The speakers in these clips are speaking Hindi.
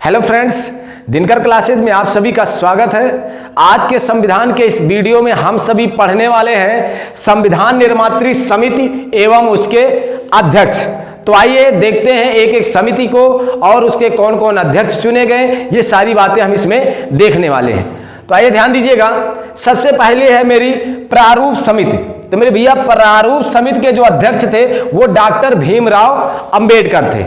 हेलो फ्रेंड्स, दिनकर क्लासेज में आप सभी का स्वागत है। आज के संविधान के इस वीडियो में हम सभी पढ़ने वाले हैं संविधान निर्मात्री समिति एवं उसके अध्यक्ष। तो आइए देखते हैं एक एक समिति को और उसके कौन कौन अध्यक्ष चुने गए, ये सारी बातें हम इसमें देखने वाले हैं। तो आइए ध्यान दीजिएगा, सबसे पहले है मेरी प्रारूप समिति। तो मेरे भैया प्रारूप समिति के जो अध्यक्ष थे वो डॉक्टर भीमराव अंबेडकर थे।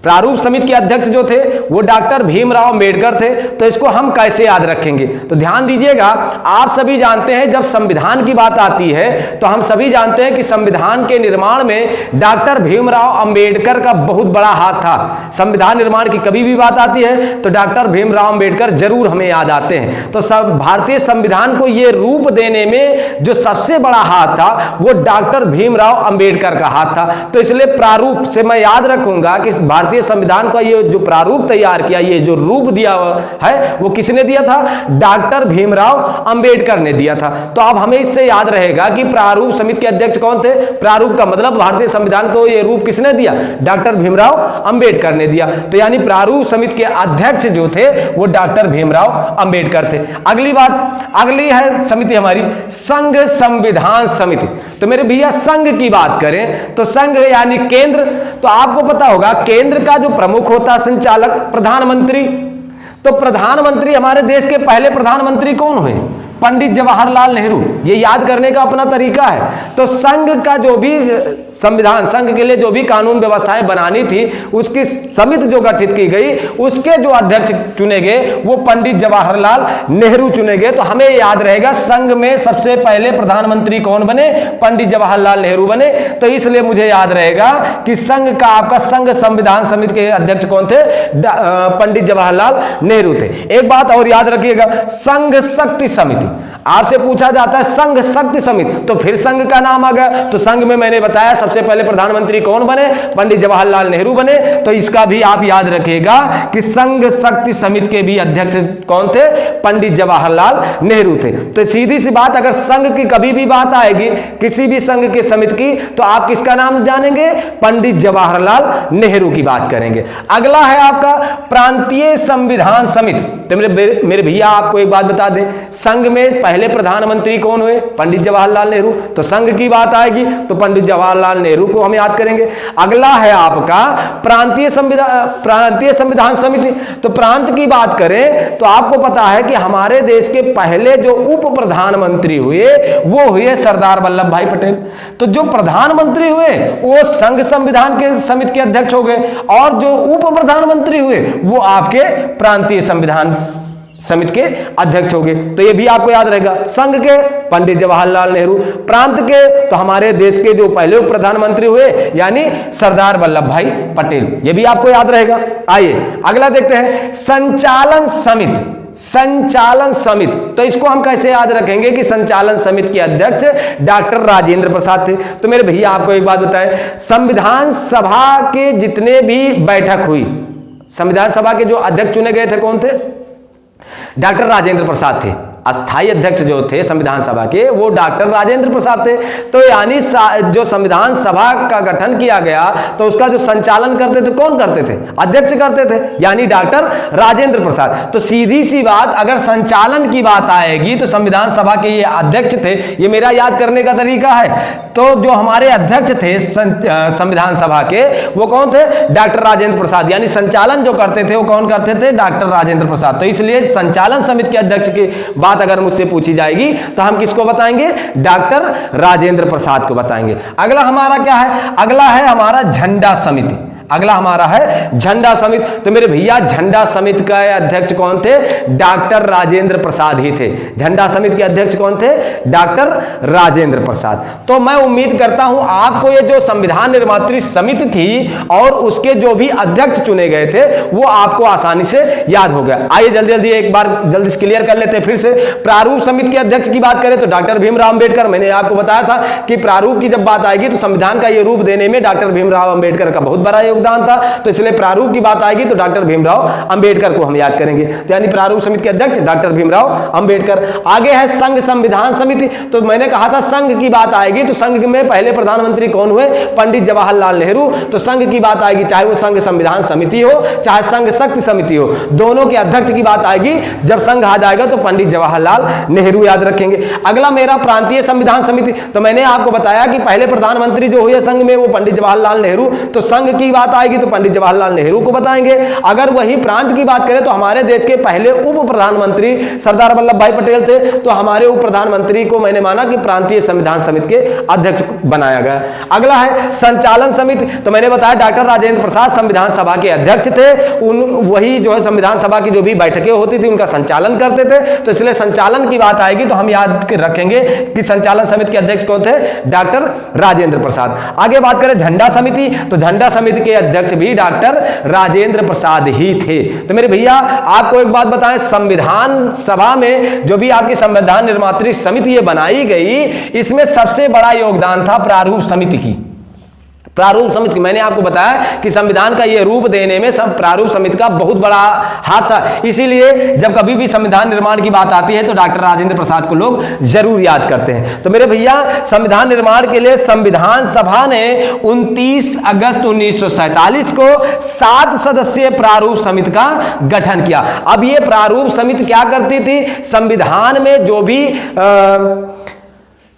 प्रारूप समिति के अध्यक्ष जो थे वो डॉक्टर भीमराव अंबेडकर थे। तो इसको हम कैसे याद रखेंगे, तो ध्यान दीजिएगा, आप सभी जानते हैं जब संविधान की बात आती है तो हम सभी जानते हैं कि संविधान के निर्माण में डॉक्टर भीमराव अंबेडकर का बहुत बड़ा हाथ था। संविधान निर्माण की कभी भी बात आती है तो डॉक्टर भीमराव अंबेडकर जरूर हमें याद आते हैं। तो सब भारतीय संविधान को ये रूप देने में जो सबसे बड़ा हाथ था वो डॉक्टर भीमराव अंबेडकर का हाथ था। तो इसलिए प्रारूप से मैं याद रखूंगा कि भारतीय संविधान का ये जो प्रारूप तैयार किया, ये जो रूप दिया है वो किसने दिया था? डॉक्टर भीमराव अंबेडकर ने दिया था। तो अब हमें इससे याद रहेगा कि प्रारूप समिति के अध्यक्ष कौन थे। प्रारूप का मतलब भारतीय संविधान को ये रूप किसने दिया? डॉक्टर भीमराव अंबेडकर ने दिया। तो यानी प्रारूप समिति के अध्यक्ष जो थे वो डॉक्टर भीमराव अंबेडकर थे। अगली बात, अगली है समिति हमारी संघ संविधान समिति। तो मेरे भैया संघ की बात करें तो संघ यानी केंद्र। तो आपको पता होगा केंद्र का जो प्रमुख होता संचालक प्रधानमंत्री। तो प्रधानमंत्री, हमारे देश के पहले प्रधानमंत्री कौन हुए? पंडित जवाहरलाल नेहरू। ये याद करने का अपना तरीका है। तो संघ का जो भी संविधान, संघ के लिए जो भी कानून व्यवस्थाएं बनानी थी उसकी समिति जो गठित की गई उसके जो अध्यक्ष चुने गए वो पंडित जवाहरलाल नेहरू चुने गए। तो हमें याद रहेगा संघ में सबसे पहले प्रधानमंत्री कौन बने? पंडित जवाहरलाल नेहरू बने। तो इसलिए मुझे याद रहेगा कि संघ का आपका संघ संविधान समिति के अध्यक्ष कौन थे? पंडित जवाहरलाल नेहरू थे। एक बात और याद रखिएगा, संघ शक्ति समिति। आपसे पूछा जाता है संघ शक्ति समिति, तो फिर संघ का नाम आ गया। तो संघ में मैंने बताया सबसे पहले प्रधानमंत्री कौन बने? पंडित जवाहरलाल नेहरू बने। तो इसका भी आप याद रखिएगा कि संघ शक्ति समिति के भी अध्यक्ष कौन थे? पंडित जवाहरलाल नेहरू थे। तो सीधी सी बात, अगर संघ की कभी भी बात आएगी किसी भी संघ के समिति की, तो आप किसका नाम जानेंगे? पंडित जवाहरलाल नेहरू की बात करेंगे। अगला है आपका प्रांतीय संविधान समिति। तो मेरे भैया आपको एक बात बता दें, संघ में पहले प्रधानमंत्री कौन हुए? पंडित जवाहरलाल नेहरू। तो संघ की बात आएगी तो पंडित जवाहरलाल नेहरू को हम याद करेंगे। अगला है आपका प्रांतीय संविधान समिति। तो प्रांत की बात करें तो आपको पता है कि हमारे देश के पहले जो उप प्रधानमंत्री हुए वो हुए सरदार वल्लभ भाई पटेल। तो जो प्रधानमंत्री हुए वो संघ संविधान के समिति के अध्यक्ष हो गए और जो उप प्रधानमंत्री हुए वो आपके प्रांतीय संविधान समिति के अध्यक्ष हो गए। तो ये भी आपको याद रहेगा, संघ के पंडित जवाहरलाल नेहरू, प्रांत के तो हमारे देश के जो पहले उप प्रधानमंत्री हुए यानी सरदार वल्लभ भाई पटेल। ये भी आपको याद रहेगा। आइए अगला देखते हैं संचालन समिति। संचालन समिति, तो इसको हम कैसे याद रखेंगे कि संचालन समिति के अध्यक्ष डॉक्टर राजेंद्र प्रसाद थे। तो मेरे भैया आपको एक बात बताएं, संविधान सभा के जितने भी बैठक हुई, संविधान सभा के जो अध्यक्ष चुने गए थे कौन थे? डॉक्टर राजेंद्र प्रसाद थे। अस्थायी अध्यक्ष जो थे संविधान सभा के वो डॉक्टर राजेंद्र प्रसाद थे। तो यानी जो संविधान सभा का गठन किया गया तो उसका जो संचालन करते थे कौन करते थे? अध्यक्ष करते थे, यानी डॉक्टर राजेंद्र प्रसाद। तो सीधी सी बात, अगर संचालन की बात आएगी तो संविधान सभा के ये अध्यक्ष थे। ये मेरा याद करने का तरीका है। तो जो हमारे अध्यक्ष थे संविधान सभा के वो कौन थे? डॉक्टर राजेंद्र प्रसाद। यानी संचालन जो करते थे वो कौन करते थे? डॉक्टर राजेंद्र प्रसाद। तो इसलिए संचालन समिति के अध्यक्ष की बात अगर मुझसे पूछी जाएगी तो हम किसको बताएंगे? डॉक्टर राजेंद्र प्रसाद को बताएंगे। अगला हमारा क्या है? अगला है हमारा झंडा समिति। अगला हमारा है झंडा समिति। तो मेरे भैया झंडा समिति का अध्यक्ष कौन थे? डॉक्टर राजेंद्र प्रसाद ही थे। झंडा समिति के अध्यक्ष कौन थे? डॉक्टर राजेंद्र प्रसाद। तो मैं उम्मीद करता हूं आपको ये जो संविधान निर्मात्री समिति थी और उसके जो भी अध्यक्ष चुने गए थे वो आपको आसानी से याद हो गया। आइए जल्दी जल्दी एक बार जल्दी से क्लियर कर लेते हैं फिर से। प्रारूप समिति के अध्यक्ष की बात करें तो डॉक्टर भीमराव अंबेडकर। मैंने आपको बताया था कि प्रारूप की जब बात आएगी तो संविधान का ये रूप देने में डॉक्टर भीमराव अंबेडकर का बहुत बड़ा योगदान योगदान था, तो इसलिए प्रारूप की बात आएगी तो डॉक्टर भीमराव अंबेडकर को हम याद करेंगे। तो यानी प्रारूप समिति के अध्यक्ष डॉक्टर भीमराव अंबेडकर। आगे है संघ संविधान समिति। तो मैंने कहा था संघ की बात आएगी तो संघ में पहले प्रधानमंत्री कौन हुए? पंडित जवाहरलाल नेहरू। तो संघ की बात आएगी, चाहे वो संघ संविधान समिति हो चाहे संघ शक्ति समिति हो, दोनों के अध्यक्ष की बात आएगी जब संघ आ जाएगा तो पंडित जवाहरलाल नेहरू याद रखेंगे। अगला मेरा प्रांतीय संविधान समिति। तो मैंने आपको बताया कि पहले प्रधानमंत्री जो हुए संघ में वो पंडित जवाहरलाल नेहरू, तो संघ की बात आएगी तो पंडित जवाहरलाल नेहरू को बताएंगे। अगर वही प्रांत की बात करें तो हमारे देश के पहले उप प्रधानमंत्री सरदार वल्लभ भाई पटेल थे, तो हमारे उप प्रधानमंत्री को मैंने माना कि प्रांतीय संविधान समिति के अध्यक्ष बनाया गया। अगला है संचालन समिति। तो मैंने बताया डॉक्टर राजेंद्र प्रसाद संविधान सभा के अध्यक्ष थे, वही जो है संविधान सभा की जो भी बैठकें होती थी उनका संचालन करते थे, तो इसलिए संचालन की बात आएगी तो हम याद रखेंगे कि संचालन समिति के अध्यक्ष कौन थे? डॉक्टर राजेंद्र प्रसाद। आगे बात करें झंडा समिति, तो झंडा समिति के अध्यक्ष भी डॉक्टर राजेंद्र प्रसाद ही थे। तो मेरे भैया आपको एक बात बताएं, संविधान सभा में जो भी आपकी संविधान निर्मात्री समिति ये बनाई गई, इसमें सबसे बड़ा योगदान था प्रारूप समिति की। प्रारूप समिति, मैंने आपको बताया कि संविधान का ये रूप देने में सब प्रारूप समिति का बहुत बड़ा हाथ था। इसीलिए जब कभी भी संविधान निर्माण की बात आती है तो डॉक्टर राजेंद्र प्रसाद को लोग जरूर याद करते हैं। तो मेरे भैया संविधान निर्माण के लिए संविधान सभा ने 29 अगस्त 1947 को 7 सदस्यीय प्रारूप समिति का गठन किया। अब ये प्रारूप समिति क्या करती थी? संविधान में जो भी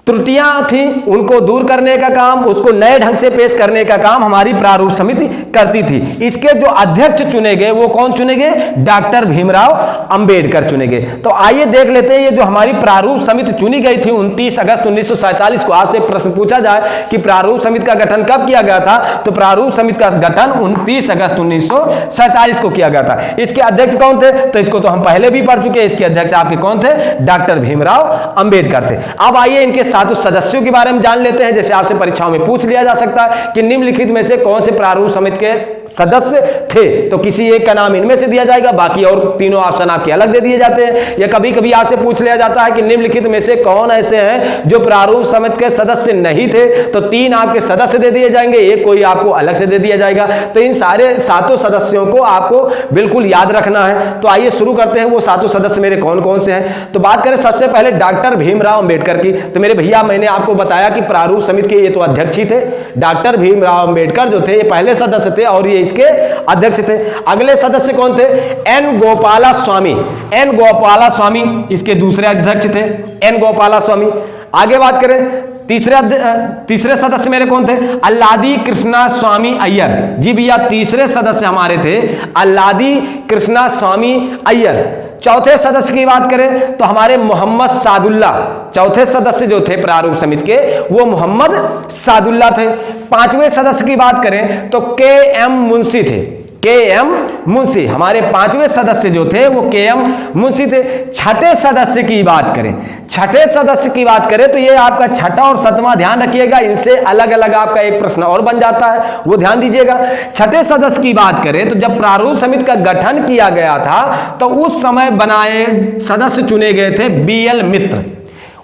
त्रुटियां थी उनको दूर करने का काम, उसको नए ढंग से पेश करने का काम हमारी प्रारूप समिति करती थी। इसके जो अध्यक्ष चुने गए वो कौन चुने गए? डॉक्टर भीमराव अंबेडकर चुने गए। तो आइए देख लेते हैं ये जो हमारी प्रारूप समिति चुनी गई थी 29 अगस्त 1947 को। आपसे प्रश्न पूछा जाए कि प्रारूप समिति का गठन कब किया गया था, तो प्रारूप समिति का गठन 29 अगस्त 1947 को किया गया था। इसके अध्यक्ष कौन थे? तो इसको तो हम पहले भी पढ़ चुके हैं। इसके अध्यक्ष आपके कौन थे? डॉक्टर भीमराव अंबेडकर थे। अब आइए इनके 7 सदस्यों के बारे में जान लेते हैं। जैसे आपसे परीक्षाओं में पूछ लिया जा सकता है कि निम्नलिखित में से कौन से प्रारूप समिति के सदस्य थे, तो किसी एक का नाम इनमें से दिया जाएगा, बाकी और तीनों ऑप्शन आपके अलग दे दिए जाते हैं। या कभी कभी आपसे पूछ लिया जाता है कि निम्नलिखित में से कौन ऐसे हैं जो प्रारूप समिति के सदस्य नहीं थे, तो 3 आपके सदस्य दे दिए जाएंगे, एक कोई आपको अलग से दे दिया जाएगा। तो इन सारे 7 सदस्यों को आपको बिल्कुल याद रखना है। तो आइए शुरू करते हैं वो 7 सदस्य मेरे कौन कौन से हैं। तो बात करें सबसे पहले डॉक्टर भीमराव अंबेडकर की। तो मेरे भैया मैंने आपको बताया कि प्रारूप समिति के ये तो अध्यक्ष ही थे। डॉक्टर भीमराव अंबेडकर जो थे ये पहले सदस्य थे और ये इसके अध्यक्ष थे। अगले सदस्य कौन थे? एन गोपाला स्वामी। एन गोपाला स्वामी इसके दूसरे अध्यक्ष थे, एन गोपाला स्वामी। आगे बात करें तीसरे सदस्य मेरे कौन थे? अल्लादी कृष्णा स्वामी अय्यर। जी भैया तीसरे सदस्य हमारे थे अल्लादी कृष्णा स्वामी अय्यर। चौथे सदस्य की बात करें तो हमारे मोहम्मद सादुल्ला, चौथे सदस्य जो थे प्रारूप समिति के वो मोहम्मद सादुल्ला थे। 5वें सदस्य की बात करें तो के.एम. मुंशी थे, के.एम. मुंशी हमारे 5वें सदस्य जो थे वो के.एम. मुंशी थे। छठे सदस्य की बात करें, छठे सदस्य की बात करें तो ये आपका छठा और 7वां ध्यान रखिएगा, इनसे अलग अलग आपका एक प्रश्न और बन जाता है, वो ध्यान दीजिएगा। छठे सदस्य की बात करें तो जब प्रारूप समिति का गठन किया गया था तो उस समय बनाए सदस्य चुने गए थे बी.एल. मित्र।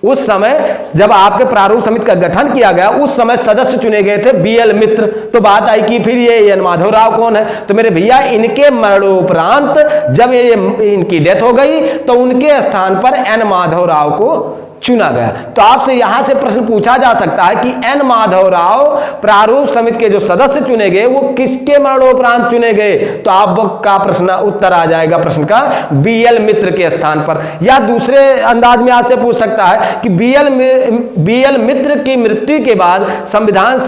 उस समय जब आपके प्रारूप समिति का गठन किया गया उस समय सदस्य चुने गए थे बी.एल. मित्र। तो बात आई कि फिर ये एन माधवराव कौन है? तो मेरे भैया इनके मरणोपरांत जब ये इनकी डेथ हो गई तो उनके स्थान पर एन माधवराव को चुना गया। तो आपसे यहां से प्रश्न पूछा जा सकता है कि एन माधवराव प्रारूप समिति के जो सदस्य चुने गए वो किसके मरणोपरांत चुने गए? तो आपका प्रश्न उत्तर आ जाएगा प्रश्न का बी.एल. मित्र के स्थान पर। या दूसरे अंदाज में आपसे पूछ सकता है कि बी.एल. मित्र की मृत्यु के बाद संविधान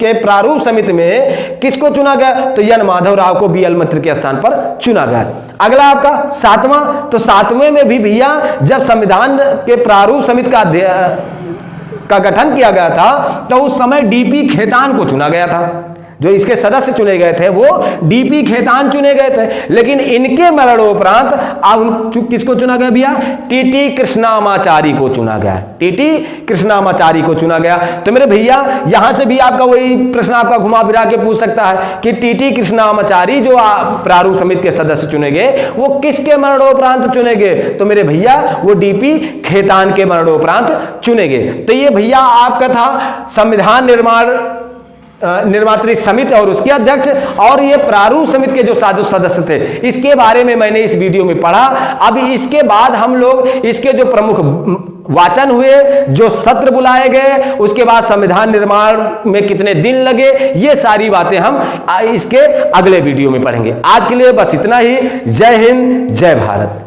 के प्रारूप समिति में किसको चुना गया? तो एन माधवराव को बी.एल. मित्र के स्थान पर चुना गया। अगला आपका 7वां, तो 7वें में भी भैया जब संविधान के प्रारूप समिति का गठन किया गया था तो उस समय डी.पी. खेतान को चुना गया था। जो इसके सदस्य चुने गए थे वो डी.पी. खेतान चुने गए थे, लेकिन इनके मरणोपरांत किसको चुना गया भैया? टी.टी. कृष्णामाचारी को चुना गया, टी.टी. कृष्णामाचारी को चुना गया। तो मेरे भैया यहां से भी आपका वही प्रश्न आपका घुमा फिरा के पूछ सकता है कि टी.टी. कृष्णामाचारी जो प्रारूप समिति के सदस्य चुने गए वो किसके मरणोपरांत चुने गए? तो मेरे भैया वो डी.पी. खेतान के मरणोपरांत चुने गए। तो ये भैया आपका था संविधान निर्माण निर्मात्री समिति और उसके अध्यक्ष, और ये प्रारूप समिति के जो सदस्य थे, इसके बारे में मैंने इस वीडियो में पढ़ा। अब इसके बाद हम लोग इसके जो प्रमुख वाचन हुए, जो सत्र बुलाए गए, उसके बाद संविधान निर्माण में कितने दिन लगे, ये सारी बातें हम इसके अगले वीडियो में पढ़ेंगे। आज के लिए बस इतना ही। जय हिंद, जय भारत।